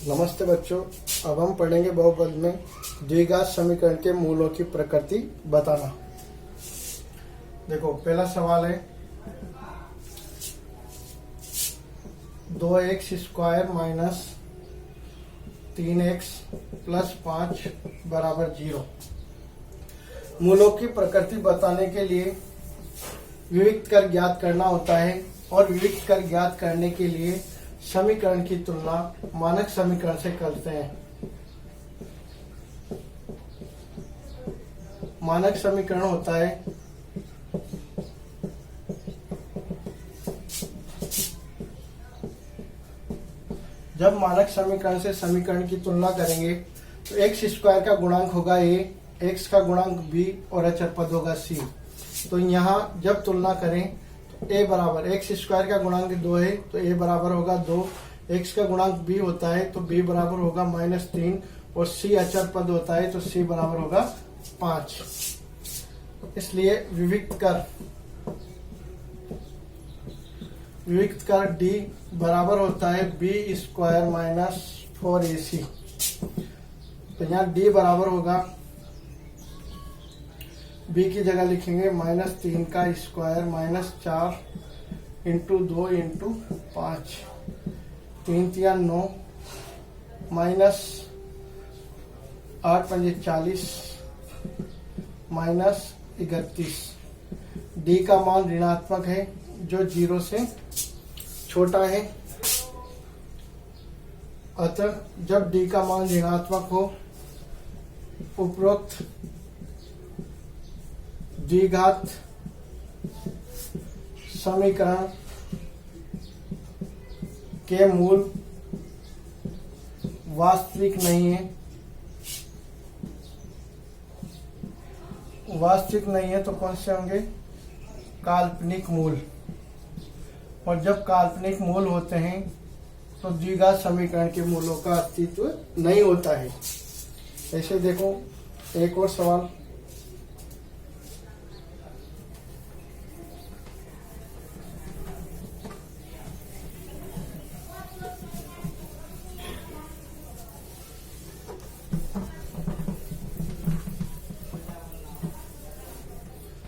नमस्ते बच्चों। अब हम पढ़ेंगे बहुपद में द्विघात समीकरण के मूलों की प्रकृति बताना। देखो पहला सवाल है 2x² माइनस 3x प्लस 5 बराबर 0। मूलों की प्रकृति बताने के लिए विविक्त कर ज्ञात करना होता है और विविक्त कर ज्ञात करने के लिए समीकरण की तुलना मानक समीकरण से करते हैं। मानक समीकरण होता है जब मानक समीकरण से समीकरण की तुलना करेंगे तो x² का गुणांक होगा a, x का गुणांक b और अचर पद होगा c। तो यहाँ जब तुलना करें तो a बराबर x² का गुणांक 2 है तो a बराबर होगा 2, x का गुणांक b होता है तो b बराबर होगा -3 और c अचर पद होता है तो c बराबर होगा 5। इसलिए विविक्त कर d बराबर होता है b² माइनस 4ac। तो यहाँ d बराबर होगा, b की जगह लिखेंगे -3 का स्क्वायर माइनस 4 इंटू 2 इंटू 5, 3 तिया 9 माइनस 8 पंजे 40 माइनस 31। d का मान ऋणात्मक है जो 0 से छोटा है, अतः जब d का मान ऋणात्मक हो उपरोक्त द्विघात समीकरण के मूल वास्तविक नहीं है। वास्तविक नहीं है तो कौन से होंगे? काल्पनिक मूल। और जब काल्पनिक मूल होते हैं तो द्विघात समीकरण के मूलों का अस्तित्व नहीं होता है। ऐसे देखो एक और सवाल,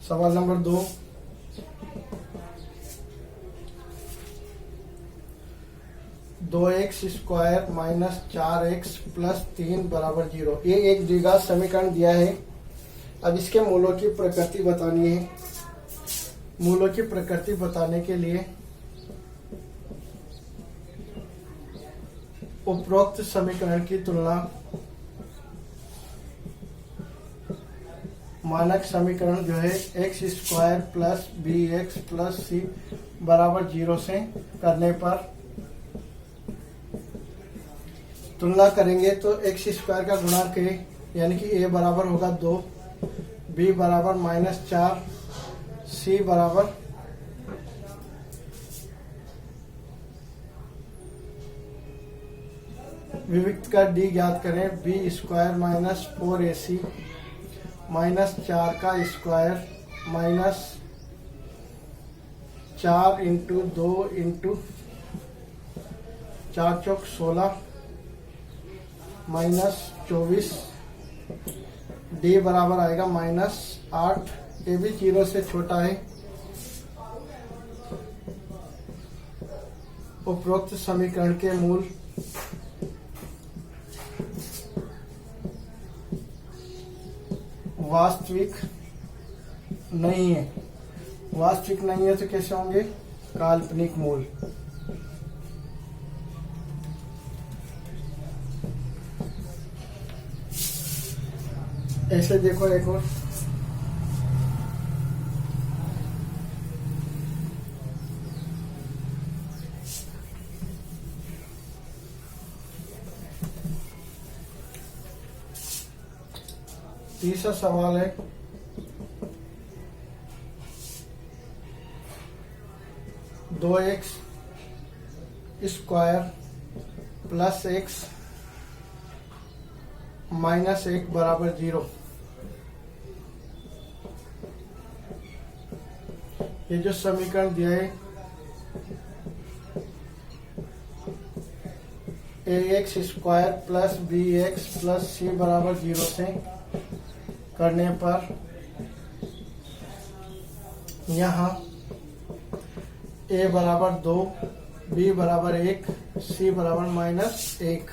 सवाल नंबर 2, दो x square minus 4x plus 3 बराबर 0। ये एक द्विघात समीकरण दिया है। अब इसके मूलों की प्रकृति बतानी है। मूलों की प्रकृति बताने के लिए उपरोक्त समीकरण की तुलना मानक समीकरण जो है x² plus bx plus c बराबर 0 से करने पर तुलना करेंगे तो x² का गुणांक है यानी कि a बराबर होगा 2, b बराबर -4, c बराबर विविक्त कर d ज्ञात करें b² माइनस 4ac -4 का स्क्वायर माइनस 4 इंटू 2 इंटू 4 चौक 16 माइनस 24। d बराबर आएगा -8। ये भी 0 से छोटा है। उपरोक्त समीकरण के मूल वास्तविक नहीं है। वास्तविक नहीं है तो कैसे होंगे? काल्पनिक मूल। ऐसे देखो एक और, तीसरा सवाल है 2x square plus x minus 1 बराबर 0। ये जो समीकरण दिया है A X square plus B X plus C बराबर 0 से करने पर यहाँ ए बराबर 2, बी बराबर 1, सी बराबर -1।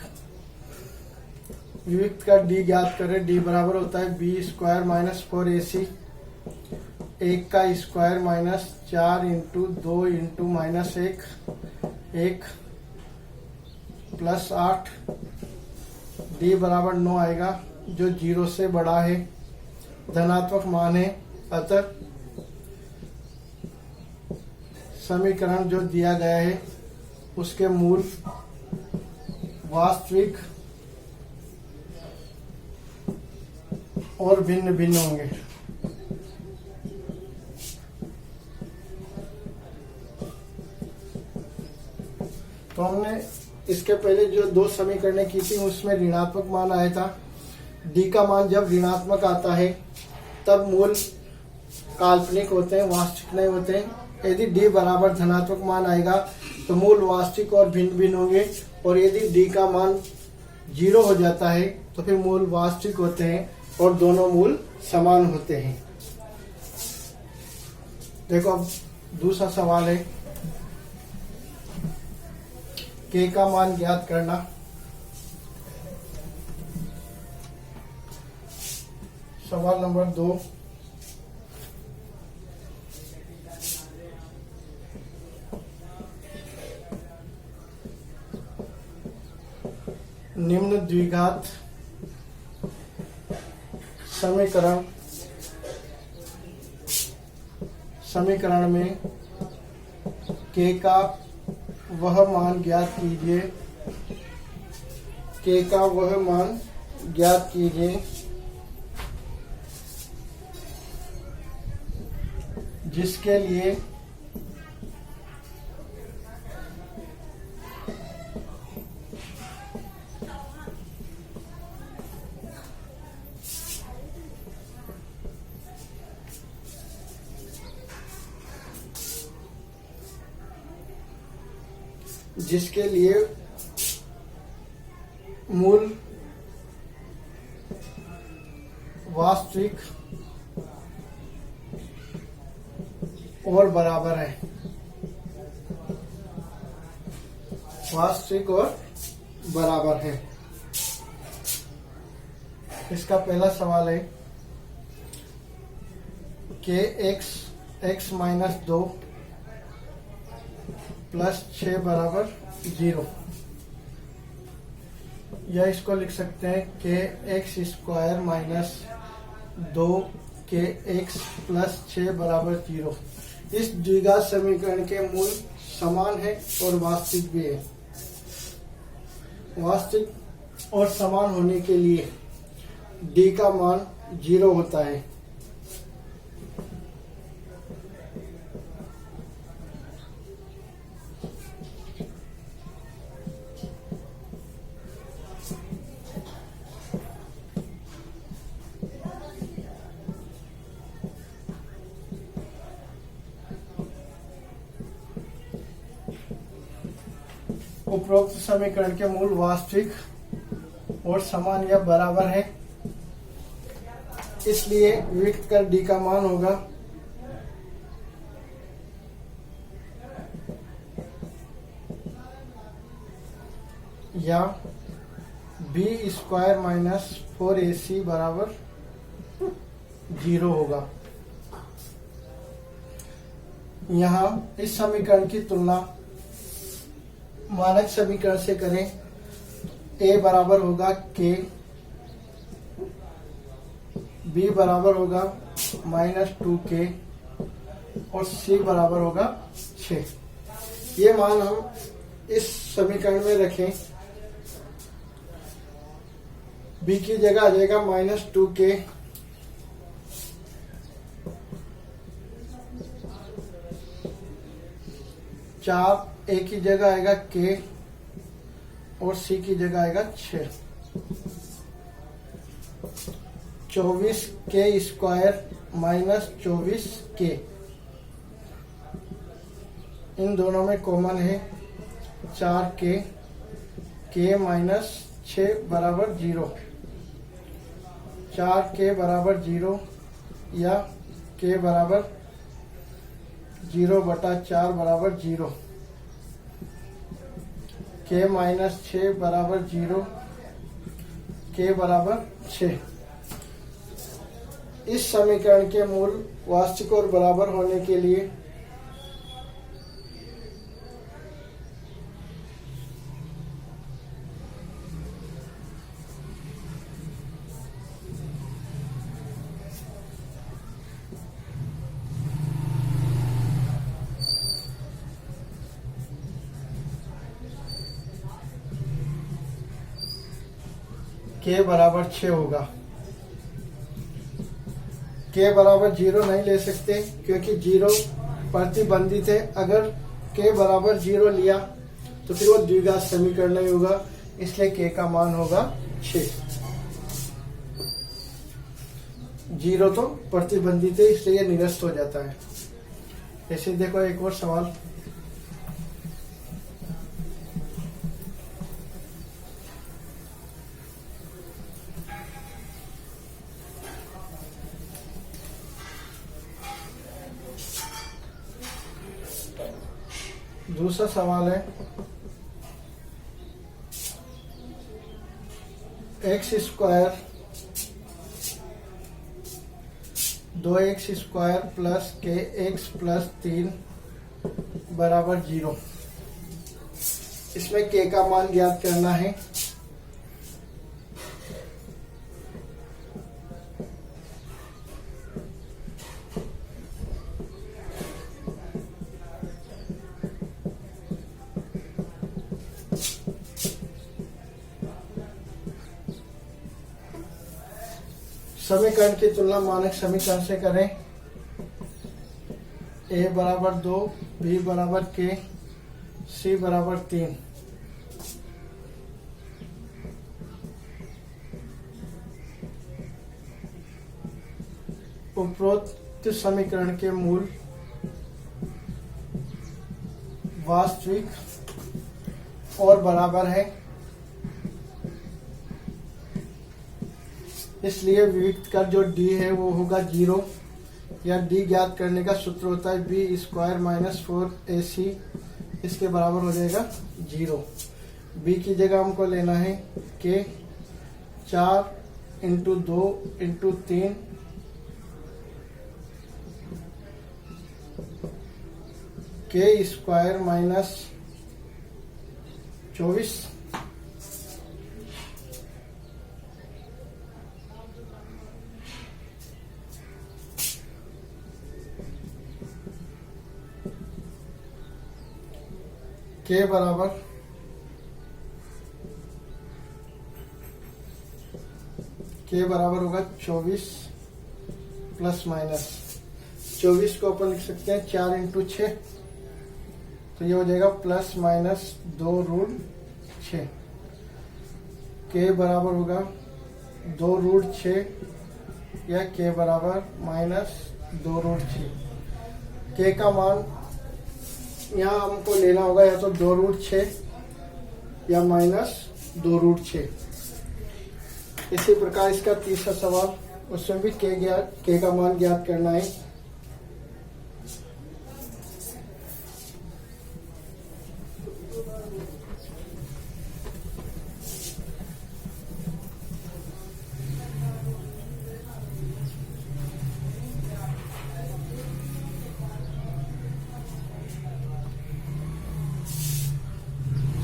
वियुक्त का डी ज्ञात करें। डी बराबर होता है बी स्क्वायर माइनस 4ac, 1 का square -4 into 2 into -1, 1 plus 8। D बराबर 9 आएगा जो 0 से बड़ा है, धनात्मक मान है। अतः समीकरण जो दिया गया है उसके मूल वास्तविक और भिन्न भिन्न होंगे। तो हमने इसके पहले जो 2 समीकरणें की थी उसमें ऋणात्मक मान आया था। डी का मान जब ऋणात्मक आता है तब मूल काल्पनिक होते हैं, वास्तविक नहीं होते हैं। यदि डी बराबर धनात्मक मान आएगा तो मूल वास्तविक और भिन्न भिन्न होंगे, और यदि डी का मान 0 हो जाता है तो फिर मूल वास्तविक होते हैं और दोनों मूल समान होते हैं। देखो अब दूसरा सवाल है, के का मान ज्ञात करना। सवाल नंबर 2, निम्न द्विघात समीकरण में के का वह मान ज्ञात कीजिए, के का वह मान ज्ञात कीजिए जिसके लिए मूल वास्तविक और बराबर है। वास्तविक और बराबर है। इसका पहला सवाल है कि x -2 प्लस 6 बराबर 0, या इसको लिख सकते हैं कि एक्स स्क्वायर माइनस 2 के x प्लस 6 बराबर 0। इस द्विघात समीकरण के मूल समान है और वास्तविक भी है। वास्तविक और समान होने के लिए d का मान 0 होता है। उपरोक्त समीकरण के मूल वास्तविक और समान या बराबर है, इसलिए वियुक्त कर डी का मान होगा या बी स्क्वायर माइनस 4ac बराबर 0 होगा। यहाँ इस समीकरण की तुलना मानक समीकरण से करें। a बराबर होगा k, b बराबर होगा -2k और c बराबर होगा 6। ये मान हम इस समीकरण में रखें। b की जगह आ जाएगा -2k, a की जगह आएगा k और c की जगह आएगा 6। 24k स्क्वायर माइनस 24k, इन दोनों में कॉमन है 4k के माइनस 6 बराबर 0, 4 के बराबर 0 या के बराबर 0/4 बराबर 0, के माइनस 6 बराबर 0, के बराबर 6। इस समीकरण के मूल वास्तविक और बराबर होने के लिए के बराबर 6 होगा। के बराबर 0 नहीं ले सकते क्योंकि 0 प्रतिबंधित है। अगर के बराबर 0 लिया तो फिर वो द्विघात समीकरण नहीं होगा, इसलिए के का मान होगा 6। 0 तो प्रतिबंधित है, इसलिए ये निरस्त हो जाता है। ऐसे देखो एक और सवाल। दूसरा सवाल है एक्स स्क्वायर 2x² प्लस के एक्स प्लस 3 बराबर 0। इसमें के का मान ज्ञात करना है। समीकरण की तुलना मानक समीकरण से करें। a बराबर 2, b बराबर k, c बराबर 3। उपरोक्त समीकरण के मूल वास्तविक और बराबर है, इसलिए विविक्त का जो d है वो होगा 0, या d ज्ञात करने का सूत्र होता है b² माइनस 4ac, इसके बराबर हो जाएगा 0। b की जगह हमको लेना है k 4 into 2 into 3 k² minus 24 के बराबर होगा 24 प्लस माइनस 24 को अपन लिख सकते हैं 4 इंटू 6, तो ये हो जाएगा प्लस माइनस 2√6। के बराबर होगा 2√6 या के बराबर माइनस 2√6। के का मान यहाँ हमको लेना होगा या तो 2√6 या माइनस 2√6। इसी प्रकार इसका तीसरा सवाल, उसमें भी के का मान ज्ञात करना है।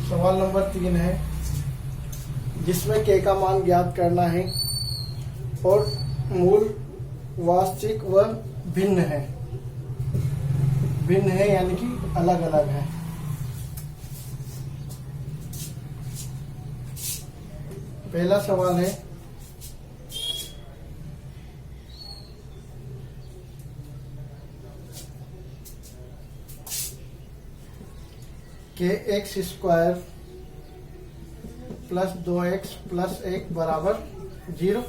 सवाल नंबर 3 है जिसमें के का मान ज्ञात करना है और मूल वास्तविक व भिन्न है यानी कि अलग अलग है। पहला सवाल है के x² प्लस 2x प्लस 1 बराबर 0।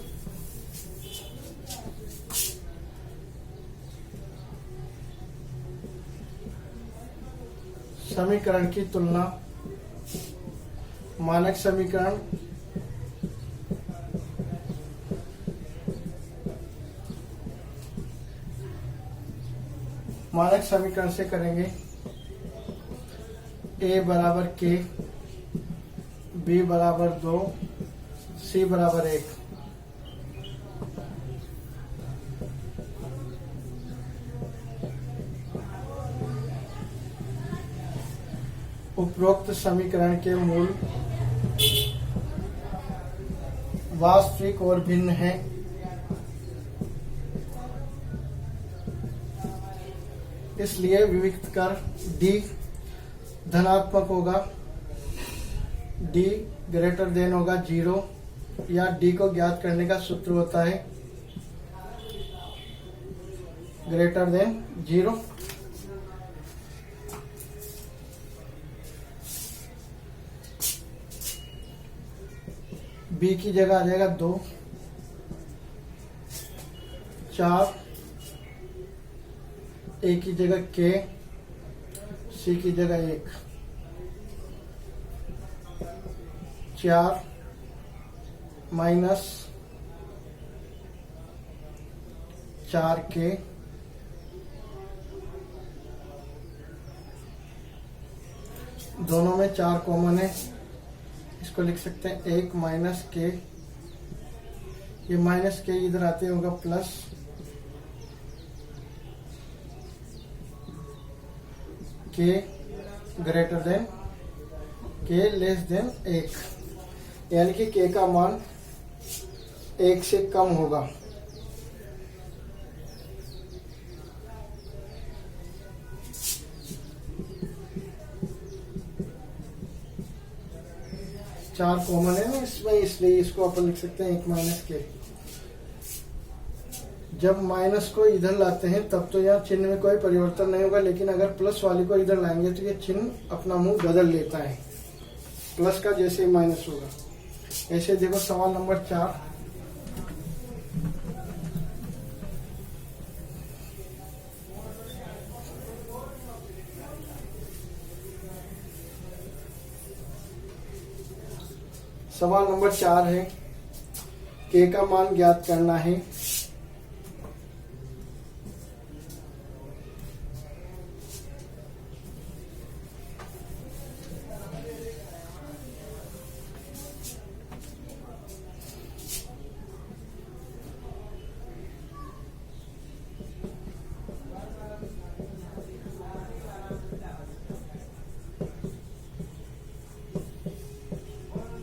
समीकरण की तुलना मानक समीकरण से करेंगे a बराबर k, b बराबर 2, c बराबर 1। उपरोक्त समीकरण के मूल वास्तविक और भिन्न हैं। इसलिए विविक्त कर d धनात्मक होगा, d ग्रेटर देन होगा 0, या d को ज्ञात करने का सूत्र होता है ग्रेटर देन 0। b की जगह आ जाएगा 2, 4, a की जगह k, c की जगह 1, 4 माइनस 4k, दोनों में 4 कॉमन है, इसको लिख सकते हैं 1 माइनस k, ये माइनस k इधर आते होगा plus k greater than k less than 1, यानी कि k का मान 1 से कम होगा। चार कॉमन है ना इसमें, इसलिए इसको अपन लिख सकते हैं 1 माइनस के। जब माइनस को इधर लाते हैं तब तो यहाँ चिन्ह में कोई परिवर्तन नहीं होगा, लेकिन अगर प्लस वाली को इधर लाएंगे तो ये चिन्ह अपना मुंह बदल लेता है, प्लस का जैसे ही माइनस होगा। ऐसे देखो सवाल नंबर 4, सवाल नंबर 4 है k का मान ज्ञात करना है।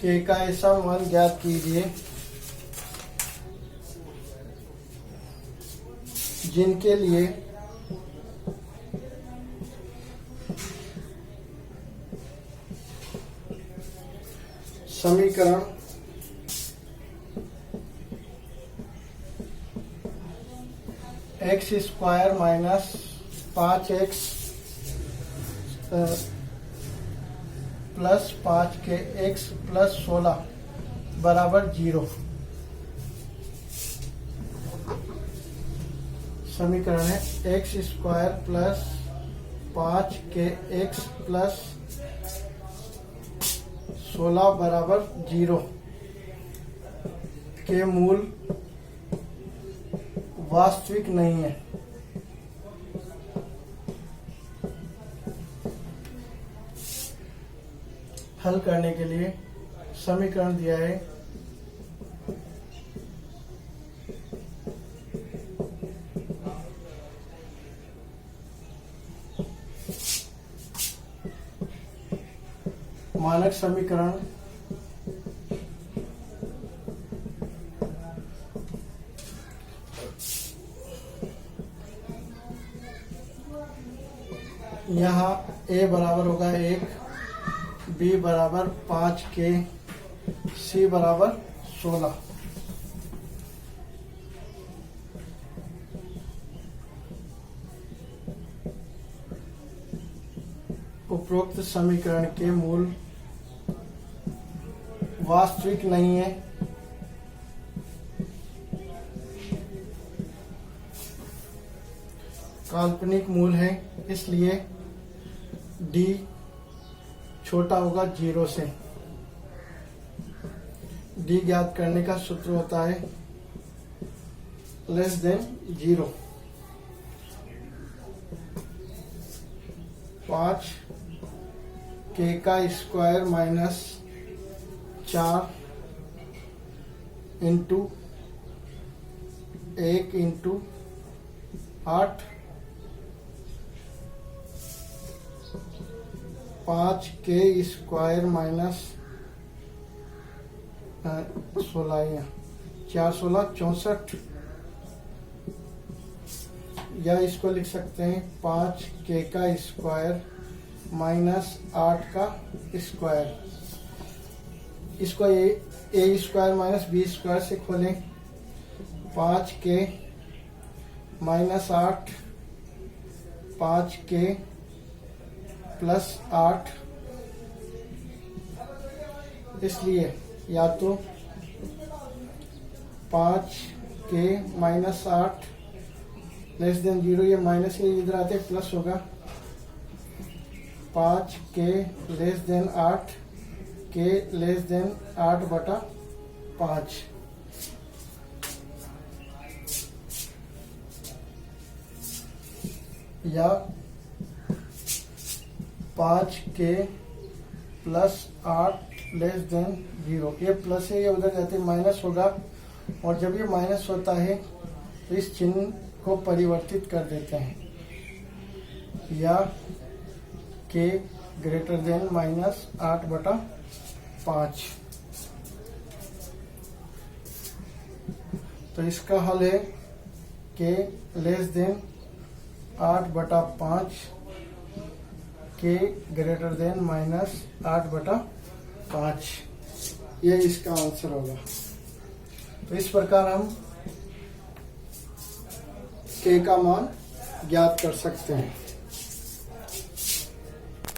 k का ऐसा मान ज्ञात कीजिए जिनके लिए समीकरण x square minus 5x plus 5k x plus 16 बराबर 0। समीकरण है x square plus 5k x plus 16 बराबर 0 के मूल वास्तविक नहीं है। हल करने के लिए समीकरण दिया है मानक समीकरण यहाँ a बराबर होगा 1, b बराबर 5k, c बराबर 16। उपरोक्त समीकरण के मूल वास्तविक नहीं है। काल्पनिक मूल है, इसलिए d छोटा होगा 0 से। डी ज्ञात करने का सूत्र होता है लेस देन 0। 5 के का स्क्वायर माइनस 4 इंटू 1 इंटू 8, 5 के स्क्वायर माइनस 16 4 16 64, या इसको लिख सकते हैं 5 के का स्क्वायर माइनस 8 का स्क्वायर। इसको ए स्क्वायर माइनस बी स्क्वायर से खोलें। 5 के माइनस 8, 5 के प्लस 8, इसलिए या तो 5 के माइनस 8 लेस देन 0, ये माइनस के इधर आते प्लस होगा। 5 के लेस देन 8 के लेस देन 8 बटा 5, या 5 के प्लस 8 लेस देन 0, ये प्लस है, ये उधर जाते माइनस होगा। और जब ये माइनस होता है तो इस चिन्ह को परिवर्तित कर देते हैं, या के ग्रेटर देन माइनस 8 बटा 5। तो इसका हल है के लेस देन 8 बटा 5, के ग्रेटर देन माइनस 8 बटा 5, ये इसका आंसर होगा। तो इस प्रकार हम के का मान ज्ञात कर सकते हैं।